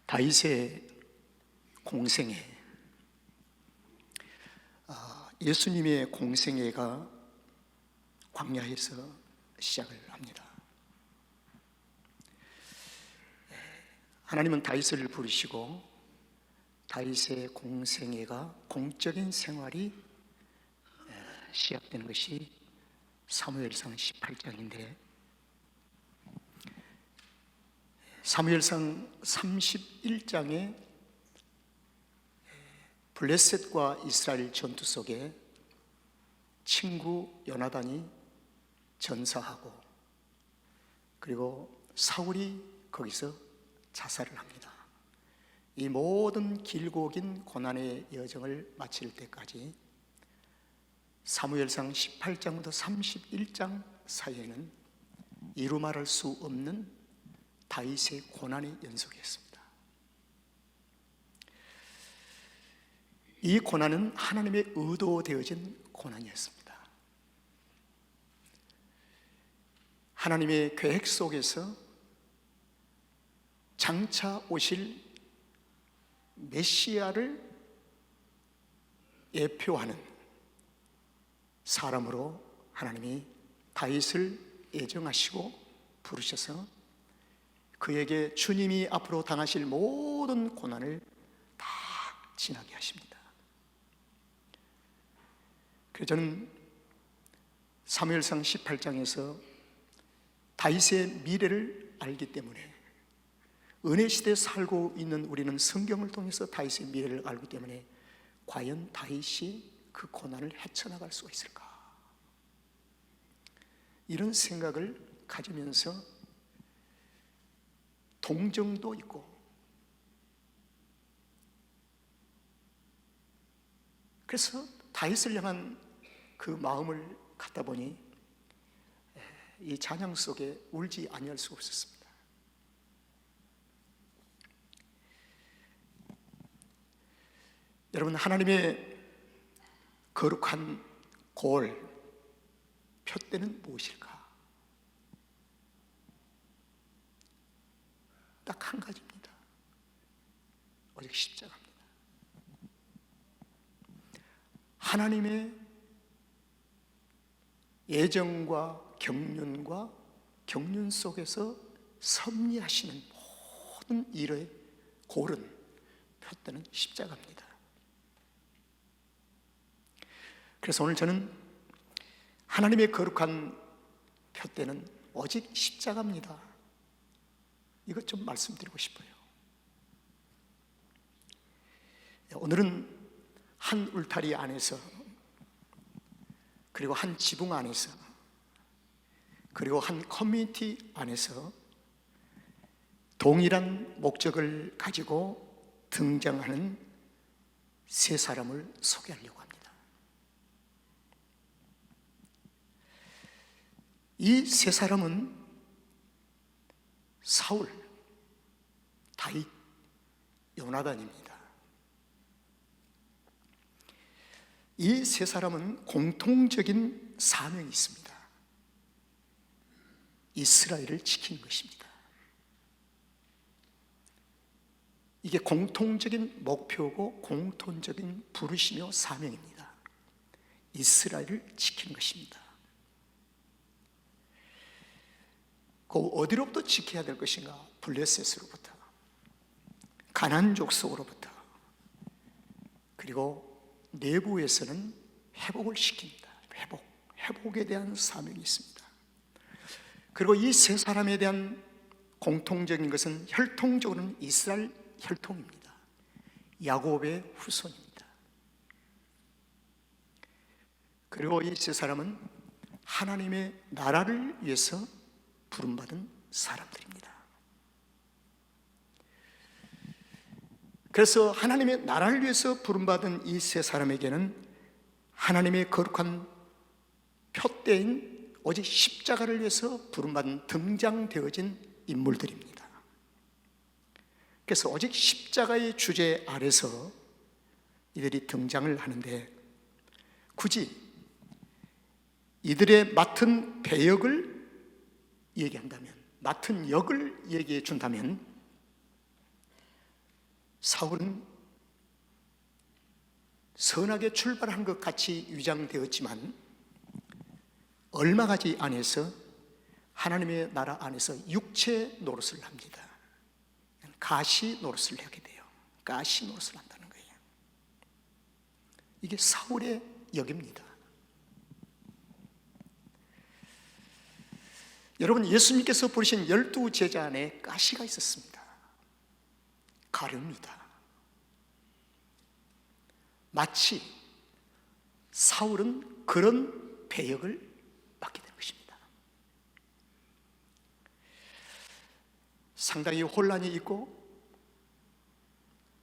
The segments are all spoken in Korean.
다윗의 공생애, 예수님의 공생애가 광야에서 시작을 합니다. 하나님은 다윗을 부르시고 다윗의 공생애가 공적인 생활이 시작되는 것이 사무엘상 18장인데, 사무엘상 31장에 블레셋과 이스라엘 전투 속에 친구 요나단이 전사하고, 그리고 사울이 거기서 자살을 합니다. 이 모든 길고 긴 고난의 여정을 마칠 때까지 사무엘상 18장부터 31장 사이에는 이루 말할 수 없는 다윗의 고난의 연속이었습니다. 이 고난은 하나님의 의도되어진 고난이었습니다. 하나님의 계획 속에서 장차 오실 메시아를 예표하는 사람으로 하나님이 다윗을 예정하시고 부르셔서 그에게 주님이 앞으로 당하실 모든 고난을 다 지나게 하십니다. 그래서 저는 사무엘상 18장에서 다윗의 미래를 알기 때문에, 은혜 시대에 살고 있는 우리는 성경을 통해서 다윗의 미래를 알기 때문에 과연 다윗이 그 고난을 헤쳐나갈 수가 있을까? 이런 생각을 가지면서 동정도 있고, 그래서 다윗을 향한 그 마음을 갖다 보니 이 찬양 속에 울지 아니할 수가 없었습니다. 여러분, 하나님의 거룩한 골, 표대는 무엇일까? 딱 한 가지입니다. 오직 십자가입니다. 하나님의 예정과 경륜 속에서 섭리하시는 모든 일의 골은, 표대는 십자가입니다. 그래서 오늘 저는 하나님의 거룩한 표대는 오직 십자가입니다, 이것 좀 말씀드리고 싶어요. 오늘은 한 울타리 안에서, 그리고 한 지붕 안에서, 그리고 한 커뮤니티 안에서 동일한 목적을 가지고 등장하는 세 사람을 소개하려고 합니다. 이 세 사람은 사울, 다윗, 요나단입니다. 이 세 사람은 공통적인 사명이 있습니다. 이스라엘을 지키는 것입니다. 이게 공통적인 목표고 공통적인 부르시며 사명입니다. 이스라엘을 지키는 것입니다. 그 어디로부터 지켜야 될 것인가? 블레셋으로부터, 가나안 족속으로부터, 그리고 내부에서는 회복을 시킵니다. 회복에 대한 사명이 있습니다. 그리고 이 세 사람에 대한 공통적인 것은 혈통적으로는 이스라엘 혈통입니다. 야곱의 후손입니다. 그리고 이 세 사람은 하나님의 나라를 위해서 부름받은 사람들입니다. 그래서 하나님의 나라를 위해서 부름받은 이 세 사람에게는 하나님의 거룩한 표대인 오직 십자가를 위해서 부름받은 등장되어진 인물들입니다. 그래서 오직 십자가의 주제 아래서 이들이 등장을 하는데, 굳이 이들의 맡은 배역을 얘기한다면, 맡은 역을 얘기해 준다면 사울은 선하게 출발한 것 같이 위장되었지만 얼마 가지 안에서 하나님의 나라 안에서 육체 노릇을 합니다. 가시 노릇을 하게 돼요. 가시 노릇을 한다는 거예요. 이게 사울의 역입니다. 여러분, 예수님께서 부르신 12제자 안에 가시가 있었습니다. 가룟니다. 마치 사울은 그런 배역을 맡게 된 것입니다. 상당히 혼란이 있고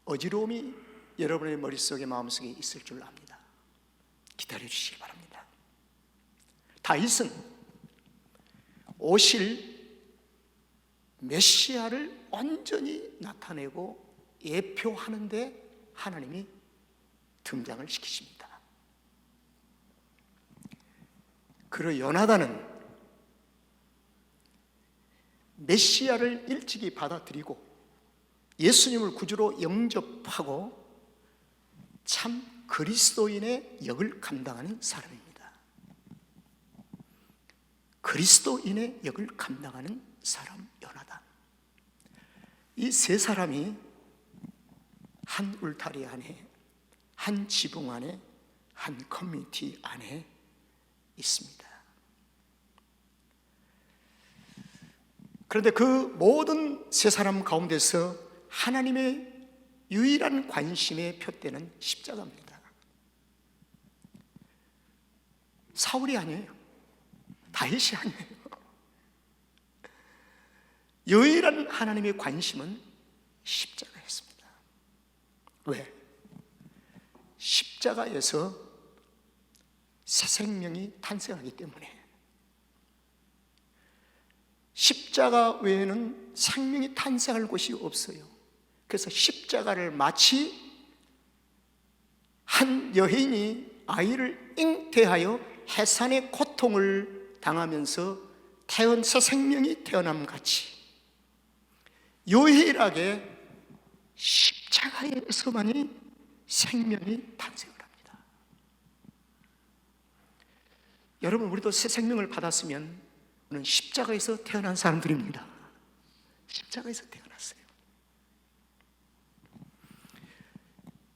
어지러움이 여러분의 머릿속에 마음속에 있을 줄 압니다. 기다려 주시기 바랍니다. 다윗은 오실 메시아를 완전히 나타내고 예표하는데 하나님이 등장을 시키십니다. 그리고 요나단은 메시아를 일찍이 받아들이고 예수님을 구주로 영접하고 참 그리스도인의 역을 감당하는 사람입니다. 그리스도인의 역을 감당하는 사람 요나단. 이 세 사람이 한 울타리 안에, 한 지붕 안에, 한 커뮤니티 안에 있습니다. 그런데 그 모든 세 사람 가운데서 하나님의 유일한 관심의 표대는 십자가입니다. 사울이 아니에요. 다윗이 아니에요. 유일한 하나님의 관심은 십자가였습니다. 왜? 십자가에서 새 생명이 탄생하기 때문에. 십자가 외에는 생명이 탄생할 곳이 없어요. 그래서 십자가를 마치 한 여인이 아이를 잉태하여 해산의 고통을 당하면서 태어난 새 생명이 태어남 같이 유일하게 십자가에서만이 생명이 탄생을 합니다. 여러분, 우리도 새 생명을 받았으면 우리는 십자가에서 태어난 사람들입니다. 십자가에서 태어났어요.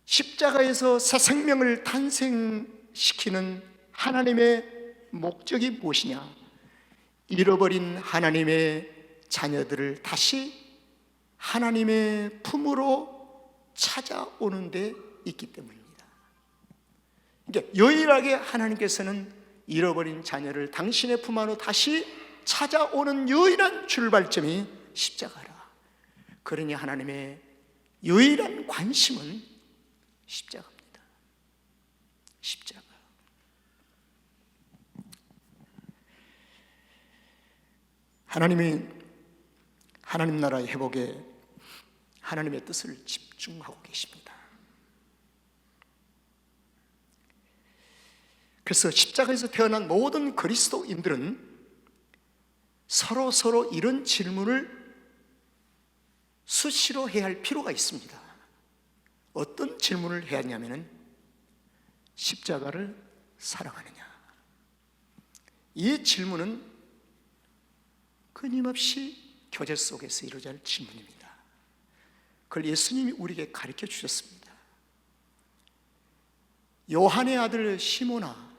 십자가에서 새 생명을 탄생시키는 하나님의 목적이 무엇이냐? 잃어버린 하나님의 자녀들을 다시 하나님의 품으로 찾아오는 데 있기 때문입니다. 그러니까 유일하게 하나님께서는 잃어버린 자녀를 당신의 품 안으로 다시 찾아오는 유일한 출발점이 십자가라. 그러니 하나님의 유일한 관심은 십자가입니다. 십자가. 하나님이 하나님 나라의 회복에 하나님의 뜻을 집중하고 계십니다. 그래서 십자가에서 태어난 모든 그리스도인들은 서로 이런 질문을 수시로 해야 할 필요가 있습니다. 어떤 질문을 해야 하냐면은 십자가를 사랑하느냐? 이 질문은 끊임없이 교제 속에서 이루어질 질문입니다. 그걸 예수님이 우리에게 가르쳐 주셨습니다. 요한의 아들 시몬아,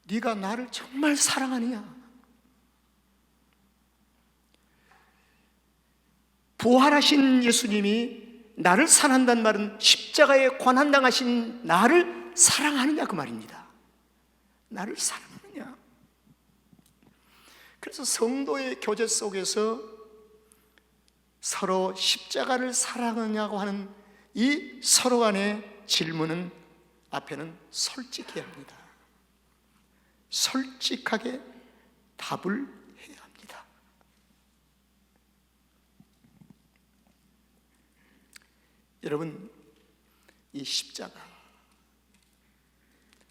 네가 나를 정말 사랑하느냐? 부활하신 예수님이 나를 사랑한다는 말은 십자가에 고난당하신 나를 사랑하느냐 그 말입니다. 나를 사랑하느냐? 그래서 성도의 교제 속에서 서로 십자가를 사랑하냐고 하는 이 서로 간의 질문은 앞에는 솔직해야 합니다. 솔직하게 답을 해야 합니다. 여러분, 이 십자가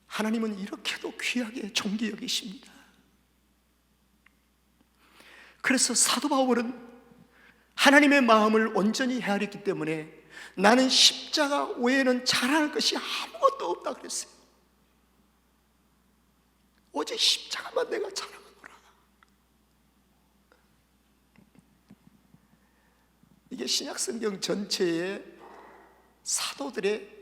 하나님은 이렇게도 귀하게 존귀 여기십니다. 그래서 사도 바울은 하나님의 마음을 온전히 헤아렸기 때문에 나는 십자가 외에는 자랑할 것이 아무것도 없다 그랬어요. 오직 십자가만 내가 자랑하노라. 이게 신약성경 전체의 사도들의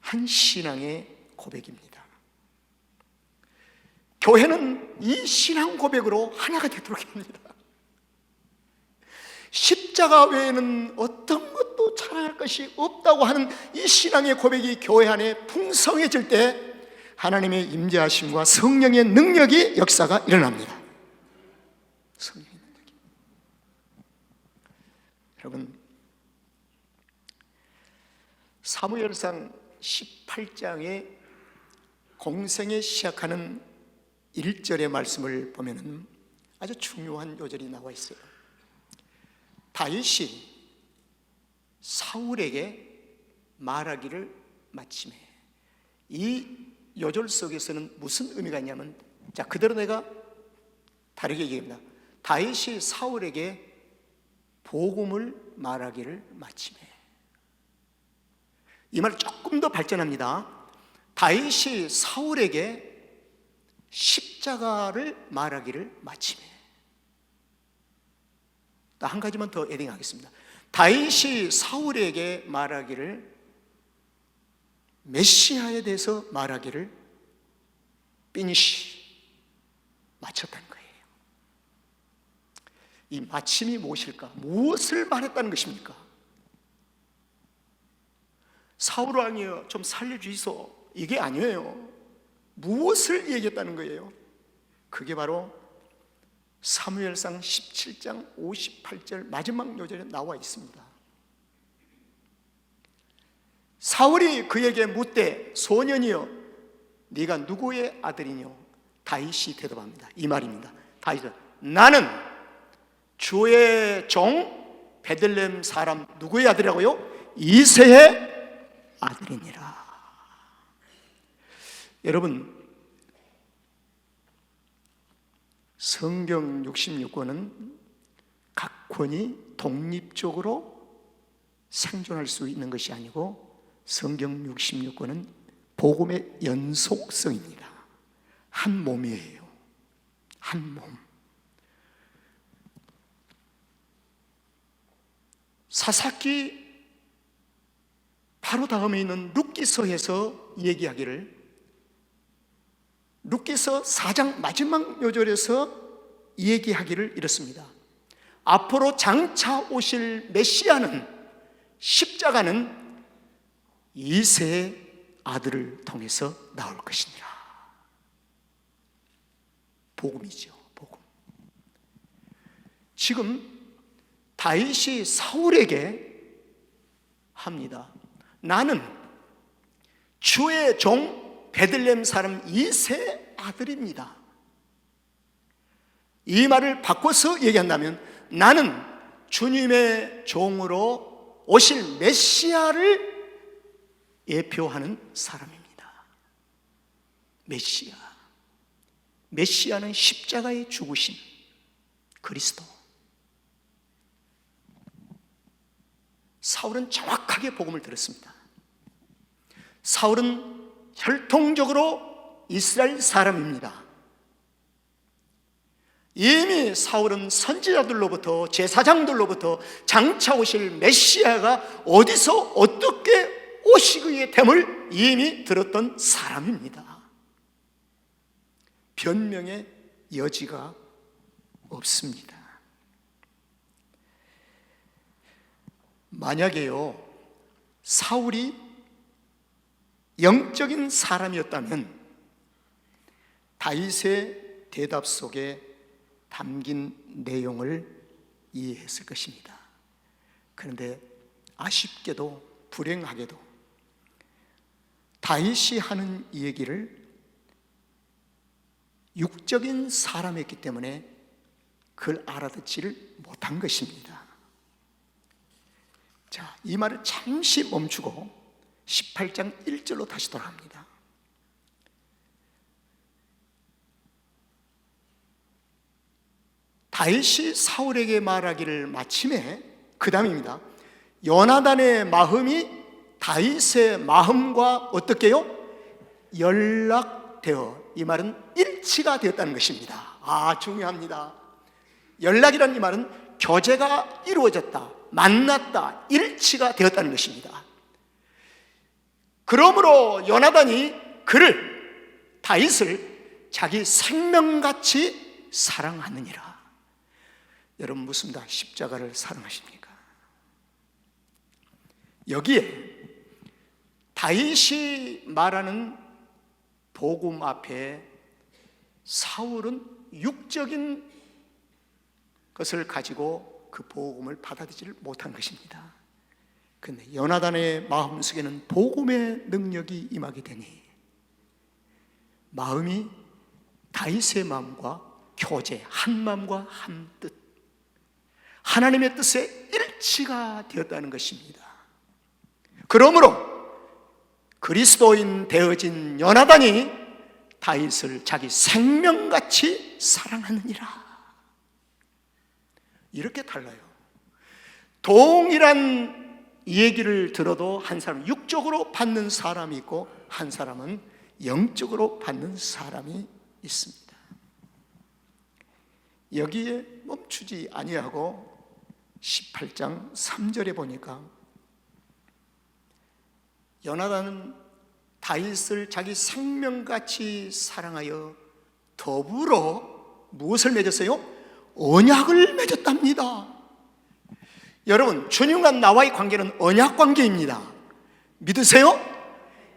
한 신앙의 고백입니다. 교회는 이 신앙 고백으로 하나가 되도록 합니다. 십자가 외에는 어떤 것도 자랑할 것이 없다고 하는 이 신앙의 고백이 교회 안에 풍성해질 때 하나님의 임재하심과 성령의 능력이 역사가 일어납니다. 성령의 능력이. 여러분, 사무엘상 18장의 공생에 시작하는 1절의 말씀을 보면 아주 중요한 요절이 나와 있어요. 다윗이 사울에게 말하기를 마침에, 이 요절 속에서는 무슨 의미가 있냐면, 자, 그대로 내가 다르게 얘기합니다. 다윗이 사울에게 복음을 말하기를 마침에. 이 말 조금 더 발전합니다. 다윗이 사울에게 십자가를 말하기를 마침에. 한 가지만 더 에딩하겠습니다. 다윗이 사울에게 말하기를, 메시아에 대해서 말하기를 피니시, 마쳤다는 거예요. 이 마침이 무엇일까? 무엇을 말했다는 것입니까? 사울 왕이여 좀 살려주이소, 이게 아니에요. 무엇을 얘기했다는 거예요? 그게 바로 사무엘상 17장 58절 마지막 요절에 나와 있습니다. 사울이 그에게 묻되 소년이여 네가 누구의 아들이뇨? 다윗이 대답합니다. 이 말입니다. 다윗은 나는 주의 종 베들레헴 사람 누구의 아들이라고요? 이새의 아들이니라. 여러분, 성경 66권은 각 권이 독립적으로 생존할 수 있는 것이 아니고 성경 66권은 복음의 연속성입니다. 한 몸이에요. 한 몸. 사사기 바로 다음에 있는 룻기서에서 얘기하기를, 룻기서 4장 마지막 요절에서 얘기하기를 이렇습니다. 앞으로 장차 오실 메시아는, 십자가는 이새의 아들을 통해서 나올 것이니라. 복음이죠, 복음. 지금 다윗이 사울에게 합니다. 나는 주의 종 베들레헴 사람 이새의 아들입니다. 이 말을 바꿔서 얘기한다면 나는 주님의 종으로 오실 메시아를 예표하는 사람입니다. 메시아. 메시아는 십자가에 죽으신 그리스도. 사울은 정확하게 복음을 들었습니다. 사울은 혈통적으로 이스라엘 사람입니다. 이미 사울은 선지자들로부터, 제사장들로부터 장차 오실 메시아가 어디서 어떻게 오시기에 됨을 이미 들었던 사람입니다. 변명의 여지가 없습니다. 만약에요, 사울이 영적인 사람이었다면 다윗의 대답 속에 담긴 내용을 이해했을 것입니다. 그런데 아쉽게도 불행하게도 다윗이 하는 이 얘기를 육적인 사람이었기 때문에 그걸 알아듣지를 못한 것입니다. 자, 이 말을 잠시 멈추고 18장 1절로 다시 돌아갑니다. 다윗이 사울에게 말하기를 마침에 그 다음입니다. 요나단의 마음이 다윗의 마음과 어떻게요? 연락되어, 이 말은 일치가 되었다는 것입니다. 중요합니다. 연락이란 이 말은 교제가 이루어졌다, 만났다, 일치가 되었다는 것입니다. 그러므로 요나단이 다윗을 자기 생명같이 사랑하느니라. 여러분, 무슨 다 십자가를 사랑하십니까? 여기에 다윗이 말하는 복음 앞에 사울은 육적인 것을 가지고 그 복음을 받아들이지 못한 것입니다. 그런데 요나단의 마음속에는 복음의 능력이 임하게 되니 마음이 다윗의 마음과 교제, 한 마음과 한 뜻, 하나님의 뜻에 일치가 되었다는 것입니다. 그러므로 그리스도인 되어진 요나단이 다윗을 자기 생명같이 사랑하느니라. 이렇게 달라요. 동일한 얘기를 들어도 한 사람은 육적으로 받는 사람이 있고 한 사람은 영적으로 받는 사람이 있습니다. 여기에 멈추지 아니하고 18장 3절에 보니까 요나단은 다윗을 자기 생명같이 사랑하여 더불어 무엇을 맺었어요? 언약을 맺었답니다. 여러분, 주님과 나와의 관계는 언약 관계입니다. 믿으세요?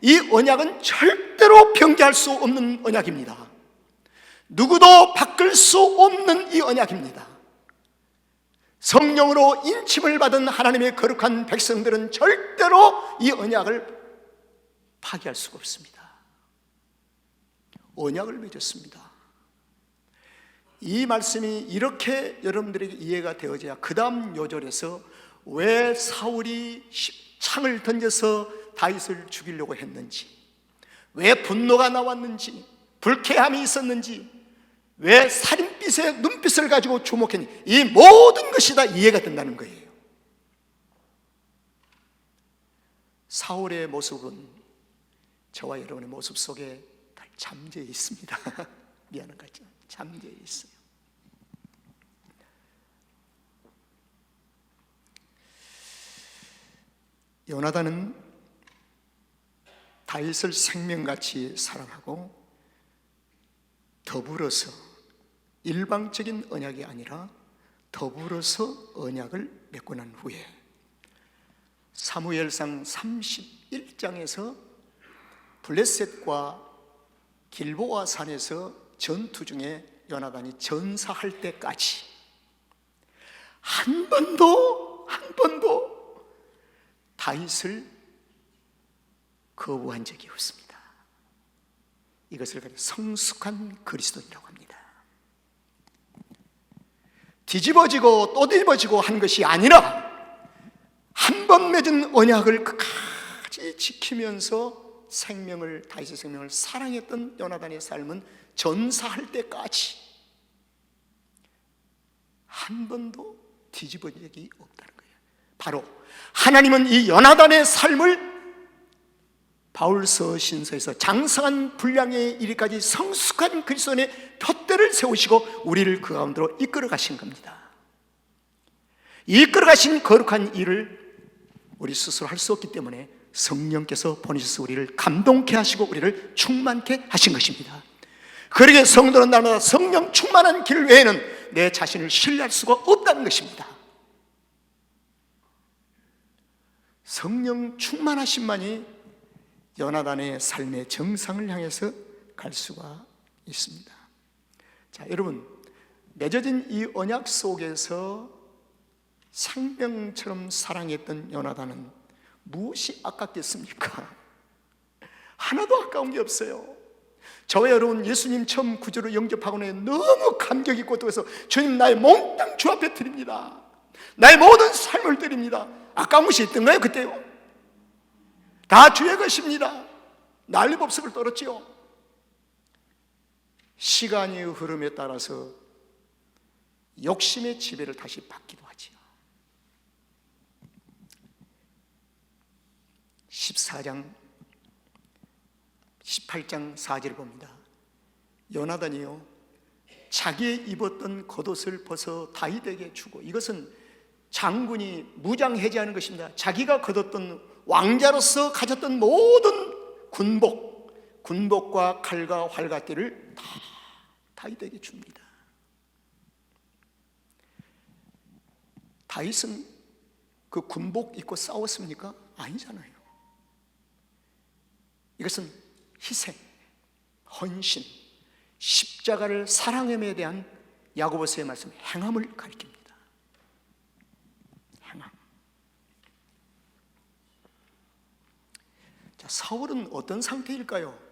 이 언약은 절대로 변개할 수 없는 언약입니다. 누구도 바꿀 수 없는 이 언약입니다. 성령으로 인침을 받은 하나님의 거룩한 백성들은 절대로 이 언약을 파기할 수가 없습니다. 언약을 맺었습니다. 이 말씀이 이렇게 여러분들에게 이해가 되어져야 그 다음 요절에서 왜 사울이 창을 던져서 다윗을 죽이려고 했는지, 왜 분노가 나왔는지, 불쾌함이 있었는지, 왜 살인빛의 눈빛을 가지고 주목했는지, 이 모든 것이 다 이해가 된다는 거예요. 사울의 모습은 저와 여러분의 모습 속에 다 잠재해 있습니다. 미안한 거죠. 잠재해 있어요. 요나단은 다윗을 생명같이 사랑하고 더불어서 일방적인 언약이 아니라 더불어서 언약을 맺고 난 후에 사무엘상 31장에서 블레셋과 길보아 산에서 전투 중에 요나단이 전사할 때까지 한 번도 다윗을 거부한 적이 없습니다. 이것을 가지고 성숙한 그리스도인이라고 합니다. 뒤집어지고 또 뒤집어지고 한 것이 아니라 한 번 맺은 언약을 끝까지 지키면서 다윗의 생명을 사랑했던 요나단의 삶은 전사할 때까지 한 번도 뒤집어진 적이 없다는 거예요. 바로 하나님은 이 요나단의 삶을 바울서 신서에서 장성한 분량에 이르기까지 성숙한 그리스도인의 푯대를 세우시고 우리를 그 가운데로 이끌어 가신 겁니다. 이끌어 가신 거룩한 일을 우리 스스로 할 수 없기 때문에 성령께서 보내셔서 우리를 감동케 하시고 우리를 충만케 하신 것입니다. 그러기에 성도는 날마다 성령 충만한 길 외에는 내 자신을 신뢰할 수가 없다는 것입니다. 성령 충만하심만이 요나단의 삶의 정상을 향해서 갈 수가 있습니다. 자, 여러분, 맺어진 이 언약 속에서 생명처럼 사랑했던 요나단은 무엇이 아깝겠습니까? 하나도 아까운 게 없어요. 저와 여러분, 예수님 처음 구주로 영접하고 나서 너무 감격 있고 또 해서 주님, 나의 몽땅 주 앞에 드립니다. 나의 모든 삶을 드립니다. 아까운 것이 있던가요? 그때요? 다 주의 것입니다. 난리법석을 떨었지요. 시간의 흐름에 따라서 욕심의 지배를 다시 받기도 하지요. 18장 4절을 봅니다. 요나단이요 자기의 입었던 겉옷을 벗어 다윗에게 주고, 이것은 장군이 무장 해제하는 것입니다. 자기가 거뒀던 왕자로서 가졌던 모든 군복과 칼과 활과 띠를 다 다윗에게 줍니다. 다윗은 그 군복 입고 싸웠습니까? 아니잖아요. 이것은 희생, 헌신, 십자가를 사랑함에 대한 야고보서의 말씀, 행함을 가리킵니다. 행함. 자, 사울은 어떤 상태일까요?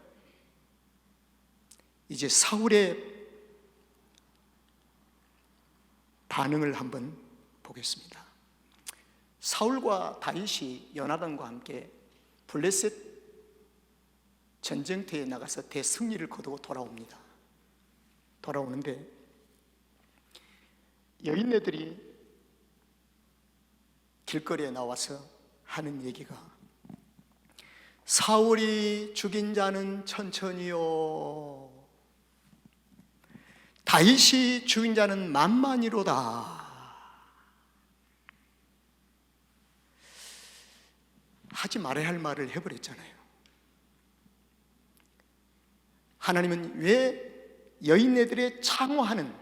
이제 사울의 반응을 한번 보겠습니다. 사울과 다윗이 요나단과 함께 블레셋 전쟁터에 나가서 대승리를 거두고 돌아오는데 여인네들이 길거리에 나와서 하는 얘기가, 사울이 죽인 자는 천천히요, 다윗이 죽인 자는 만만이로다. 하지 말아야 할 말을 해버렸잖아요. 하나님은 왜 여인네들의 창호하는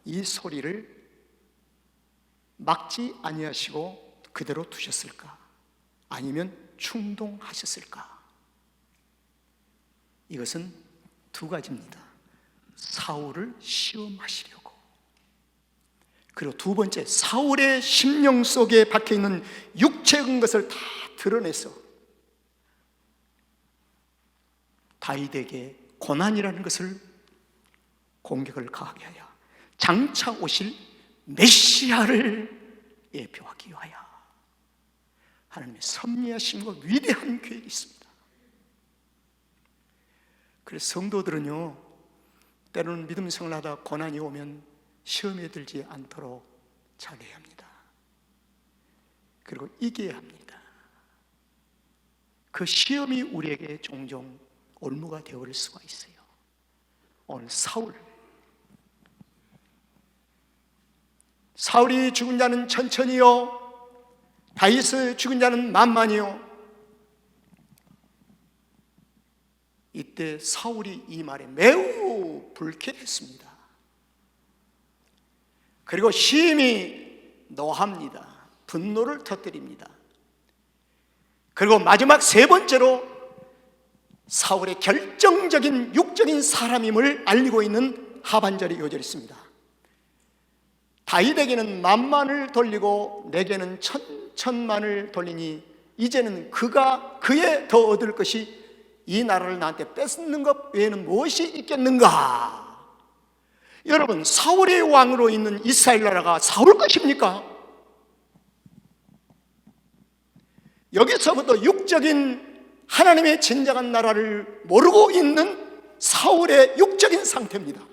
이 소리를 막지 아니하시고 그대로 두셨을까? 아니면 충동하셨을까? 이것은 두 가지입니다. 사울을 시험하시려고, 그리고 두 번째, 사울의 심령 속에 박혀있는 육체적인 것을 다 드러내서 다윗에게 고난이라는 것을 공격을 가하게 하여 장차 오실 메시아를 예표하기 위하여 하나님의 섭리하심과 위대한 계획이 있습니다. 그래서 성도들은요, 때로는 믿음 생활하다 고난이 오면 시험에 들지 않도록 잘해야 합니다. 그리고 이겨야 합니다. 그 시험이 우리에게 종종 올무가 되어버릴 수가 있어요. 오늘 사울이 죽은 자는 천천히요, 다윗을 죽은 자는 만만히요. 이때 사울이 이 말에 매우 불쾌했습니다. 그리고 심히 노합니다. 분노를 터뜨립니다. 그리고 마지막 세 번째로 사울의 결정적인 육적인 사람임을 알리고 있는 하반절이 이어져 있습니다. 다윗에게는 만만을 돌리고 내게는 천만을 돌리니 이제는 그가 그에 더 얻을 것이 이 나라를 나한테 뺏는 것 외에는 무엇이 있겠는가? 여러분, 사울의 왕으로 있는 이스라엘 나라가 사울 것입니까? 여기서부터 육적인 하나님의 진정한 나라를 모르고 있는 사울의 육적인 상태입니다.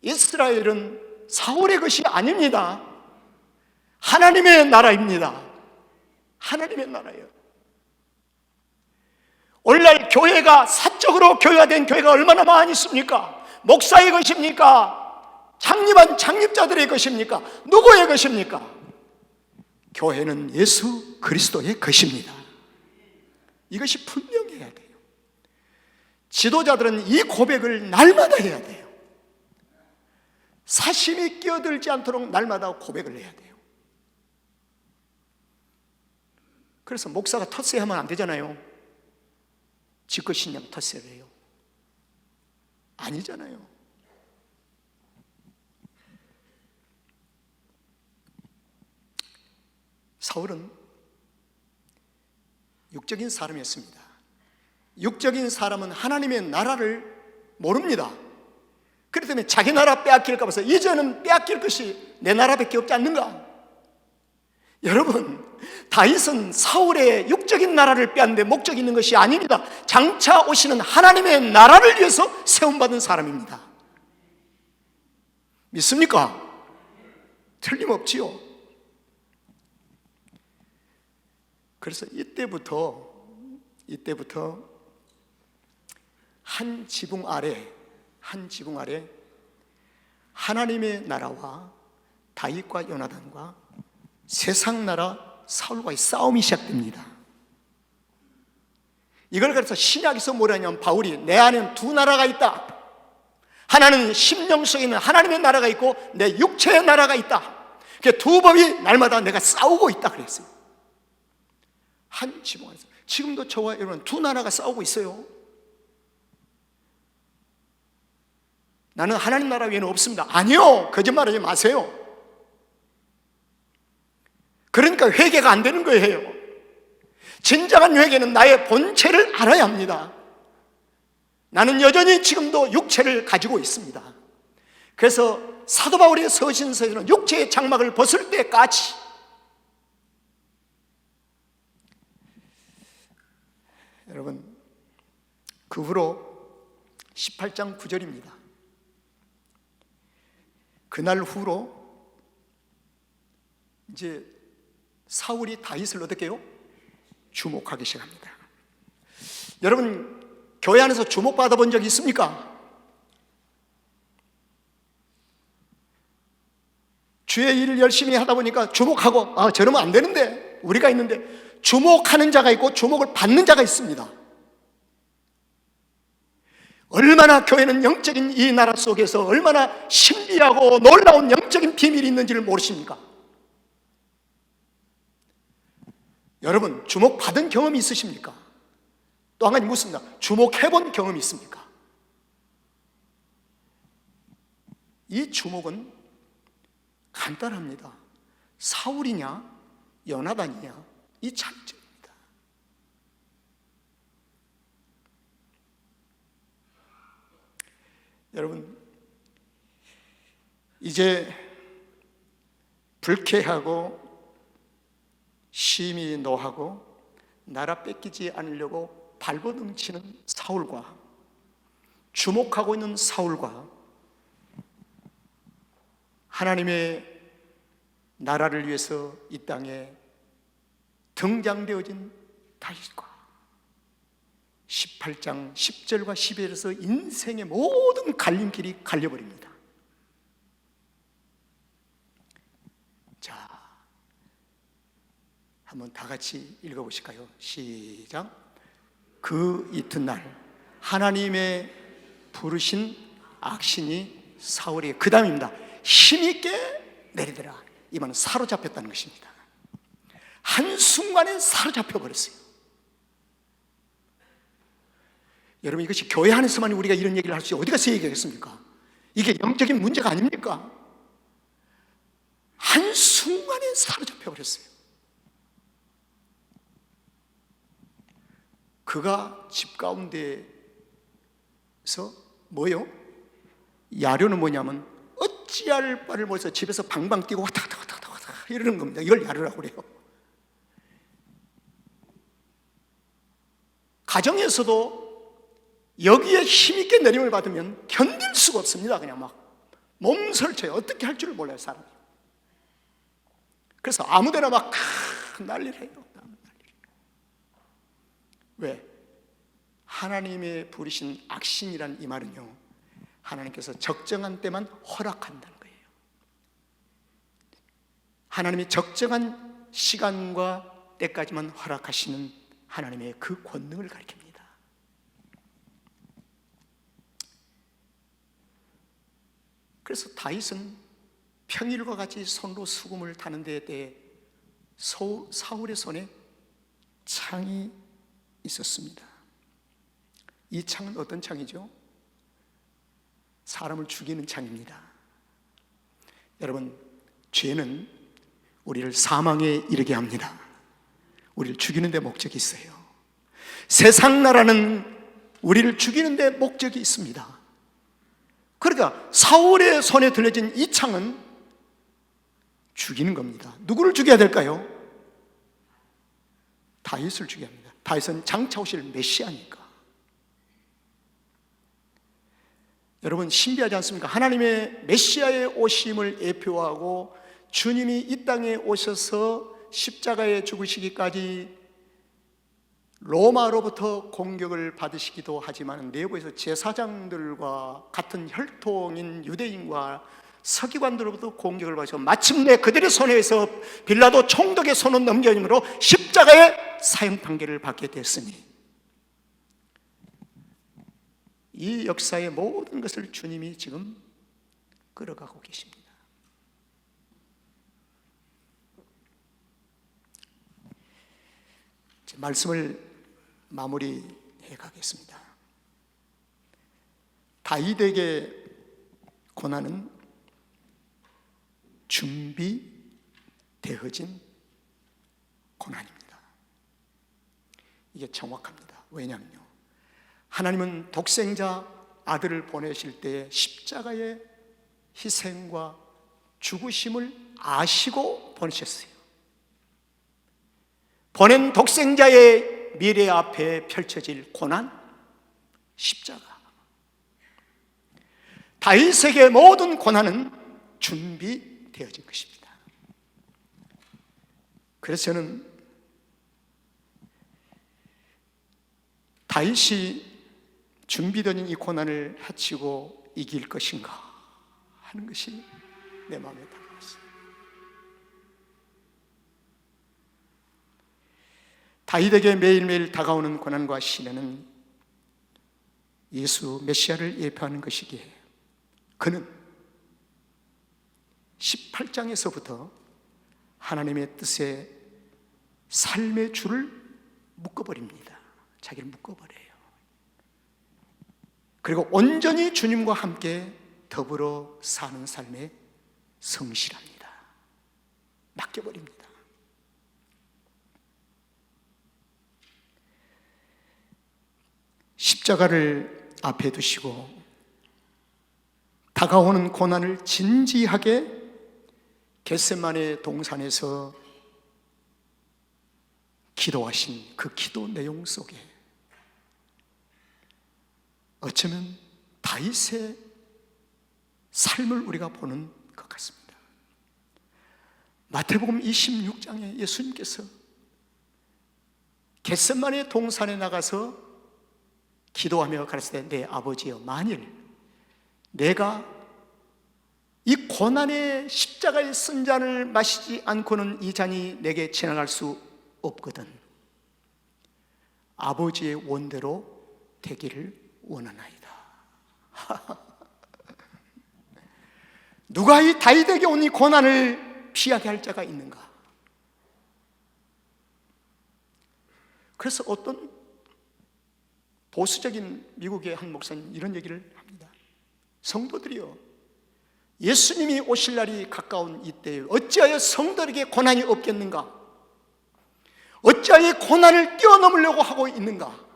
이스라엘은 사울의 것이 아닙니다. 하나님의 나라입니다. 하나님의 나라예요. 오늘날 교회가 사적으로 교회화된 교회가 얼마나 많이 있습니까? 목사의 것입니까? 창립한 창립자들의 것입니까? 누구의 것입니까? 교회는 예수 그리스도의 것입니다. 이것이 분명해야 돼요. 지도자들은 이 고백을 날마다 해야 돼요. 사심이 끼어들지 않도록 날마다 고백을 해야 돼요. 그래서 목사가 텃세하면 안 되잖아요. 지껏 신령 텃세를 해요. 아니잖아요. 사울은 육적인 사람이었습니다. 육적인 사람은 하나님의 나라를 모릅니다. 그렇기 때문에 자기 나라 빼앗길까 봐서 이제는 빼앗길 것이 내 나라밖에 없지 않는가? 여러분, 다윗은 사울의 육적인 나라를 빼앗는데 목적이 있는 것이 아닙니다. 장차 오시는 하나님의 나라를 위해서 세움받은 사람입니다. 믿습니까? 틀림없지요. 그래서 이때부터 한 지붕 아래 하나님의 나라와 다윗과 요나단과 세상 나라 사울과의 싸움이 시작됩니다. 이걸 그래서 신약에서 뭐라냐면 바울이 내 안에는 두 나라가 있다. 하나는 심령 속에 있는 하나님의 나라가 있고 내 육체의 나라가 있다. 그 두 법이 날마다 내가 싸우고 있다 그랬어요. 한 지붕 안에서. 지금도 저와 여러분 두 나라가 싸우고 있어요. 나는 하나님 나라 외에는 없습니다. 아니요, 거짓말하지 마세요. 그러니까 회개가 안 되는 거예요. 진정한 회개는 나의 본체를 알아야 합니다. 나는 여전히 지금도 육체를 가지고 있습니다. 그래서 사도 바울의 서신서에는 육체의 장막을 벗을 때까지 여러분, 그 후로 18장 9절입니다. 그날 후로 이제 사울이 다윗을 어떻게 해요? 주목하기 시작합니다. 여러분, 교회 안에서 주목받아 본 적이 있습니까? 주의 일을 열심히 하다 보니까 주목하고 저러면 안 되는데, 우리가 있는데 주목하는 자가 있고 주목을 받는 자가 있습니다. 얼마나 교회는 영적인 이 나라 속에서 얼마나 신비하고 놀라운 영적인 비밀이 있는지를 모르십니까? 여러분, 주목받은 경험이 있으십니까? 또 한 가지 묻습니다. 주목해본 경험이 있습니까? 이 주목은 간단합니다. 사울이냐 요나단이냐 이 차이점입니다. 여러분, 이제 불쾌하고 심히 노하고 나라 뺏기지 않으려고 발버둥 치는 사울과 주목하고 있는 사울과 하나님의 나라를 위해서 이 땅에 등장되어진 다윗과 18장 10절과 12절에서 인생의 모든 갈림길이 갈려버립니다. 자, 한번 다 같이 읽어보실까요? 시작. 그 이튿날 하나님의 부르신 악신이 사울에게, 그 다음입니다, 힘있게 내리더라. 이 말은 사로잡혔다는 것입니다. 한순간에 사로잡혀 버렸어요. 여러분, 이것이 교회 안에서만 우리가 이런 얘기를 할 수 있지 어디 가서 얘기하겠습니까? 이게 영적인 문제가 아닙니까? 한순간에 사로잡혀 버렸어요. 그가 집 가운데서 뭐요? 야료는 뭐냐면 어찌할 바를 모르서 집에서 방방 뛰고 왔다 갔다 이러는 겁니다. 이걸 야료라고 그래요. 가정에서도 여기에 힘있게 내림을 받으면 견딜 수가 없습니다. 그냥 막 몸설쳐요. 어떻게 할 줄을 몰라요, 사람이. 그래서 아무데나 막 난리를 해요. 왜? 하나님의 부르신 악신이란 이 말은요, 하나님께서 적정한 때만 허락한다는 거예요. 하나님이 적정한 시간과 때까지만 허락하시는 하나님의 그 권능을 가리킵니다. 그래서 다윗은 평일과 같이 손으로 수금을 타는 데에 사울의 손에 창이 있었습니다. 이 창은 어떤 창이죠? 사람을 죽이는 창입니다. 여러분, 죄는 우리를 사망에 이르게 합니다. 우리를 죽이는 데 목적이 있어요. 세상 나라는 우리를 죽이는 데 목적이 있습니다. 그러니까 사울의 손에 들려진 이 창은 죽이는 겁니다. 누구를 죽여야 될까요? 다윗을 죽여야 합니다. 다윗은 장차 오실 메시아니까. 여러분 신비하지 않습니까? 하나님의 메시아의 오심을 예표하고 주님이 이 땅에 오셔서 십자가에 죽으시기까지 로마로부터 공격을 받으시기도 하지만 내부에서 제사장들과 같은 혈통인 유대인과 서기관들로부터 공격을 받으셔서 마침내 그들의 손에서 빌라도 총독의 손을 넘겨줌으로 십자가의 사형 판결을 받게 됐으니 이 역사의 모든 것을 주님이 지금 끌어가고 계십니다. 제 말씀을 마무리해 가겠습니다. 다윗에게 고난은 준비되어진 고난입니다. 이게 정확합니다. 왜냐하면요, 하나님은 독생자 아들을 보내실 때 십자가의 희생과 죽으심을 아시고 보내셨어요. 보낸 독생자의 미래 앞에 펼쳐질 고난, 십자가. 다윗에게 모든 고난은 준비되어진 것입니다. 그래서 저는 다윗이 준비된 이 고난을 헤치고 이길 것인가 하는 것이 내 마음에 다가왔어요. 다윗에게 매일매일 다가오는 고난과 시련은 예수 메시아를 예표하는 것이기에 그는 18장에서부터 하나님의 뜻에 삶의 줄을 묶어버립니다. 자기를 묶어버려요. 그리고 온전히 주님과 함께 더불어 사는 삶에 성실합니다. 맡겨버립니다. 십자가를 앞에 두시고 다가오는 고난을 진지하게 겟세마네 동산에서 기도하신 그 기도 내용 속에 어쩌면 다윗의 삶을 우리가 보는 것 같습니다. 마태복음 26장에 예수님께서 겟세마네 동산에 나가서 기도하며 가르치되 내 아버지여, 만일 내가 이 고난의 십자가의 쓴 잔을 마시지 않고는 이 잔이 내게 지나갈 수 없거든 아버지의 원대로 되기를 원하나이다. 누가 이 다윗에게 온 이 고난을 피하게 할 자가 있는가? 그래서 어떤 보수적인 미국의 한 목사님 이런 얘기를 합니다. 성도들이요, 예수님이 오실 날이 가까운 이때에 어찌하여 성도에게 고난이 없겠는가? 어찌하여 고난을 뛰어넘으려고 하고 있는가?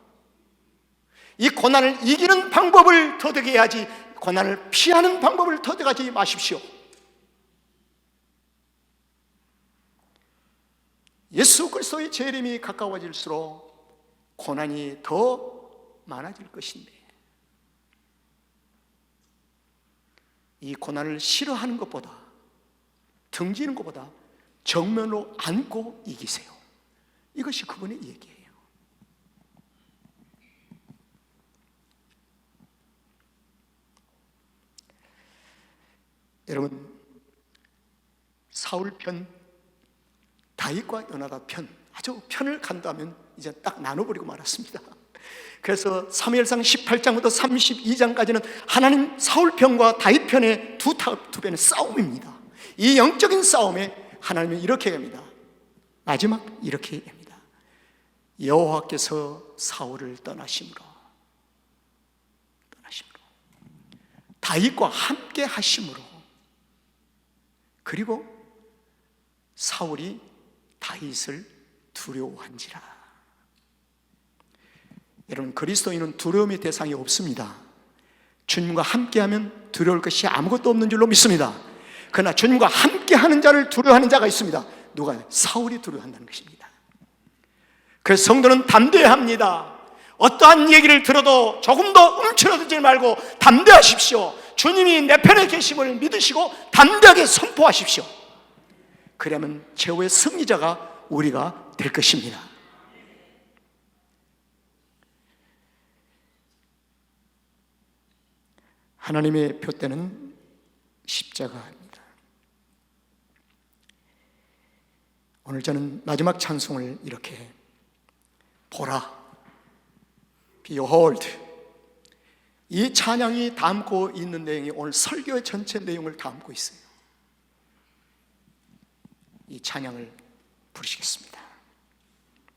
이 고난을 이기는 방법을 터득해야지 고난을 피하는 방법을 터득하지 마십시오. 예수 그리스도의 재림이 가까워질수록 고난이 더 많아질 것인데 이 고난을 싫어하는 것보다 등지는 것보다 정면으로 안고 이기세요. 이것이 그분의 얘기예요. 여러분, 사울 편, 다윗과 요나단 편, 아주 편을 간다면 이제 딱 나눠버리고 말았습니다. 그래서 사무엘상 18장부터 32장까지는 하나님 사울 편과 다윗 편의 두 편의 싸움입니다. 이 영적인 싸움에 하나님은 이렇게 합니다. 마지막 이렇게 합니다. 여호와께서 사울을 떠나심으로 다윗과 함께 하심으로 그리고 사울이 다윗을 두려워한지라. 여러분, 그리스도인은 두려움의 대상이 없습니다. 주님과 함께하면 두려울 것이 아무것도 없는 줄로 믿습니다. 그러나 주님과 함께하는 자를 두려워하는 자가 있습니다. 누가요? 사울이 두려워한다는 것입니다. 그래서 성도는 담대해야 합니다. 어떠한 얘기를 들어도 조금도 움츠러들지 말고 담대하십시오. 주님이 내 편에 계심을 믿으시고 담대하게 선포하십시오. 그러면 최후의 승리자가 우리가 될 것입니다. 하나님의 표대는 십자가입니다. 오늘 저는 마지막 찬송을 이렇게 보라, Behold, 이 찬양이 담고 있는 내용이 오늘 설교의 전체 내용을 담고 있어요. 이 찬양을 부르시겠습니다.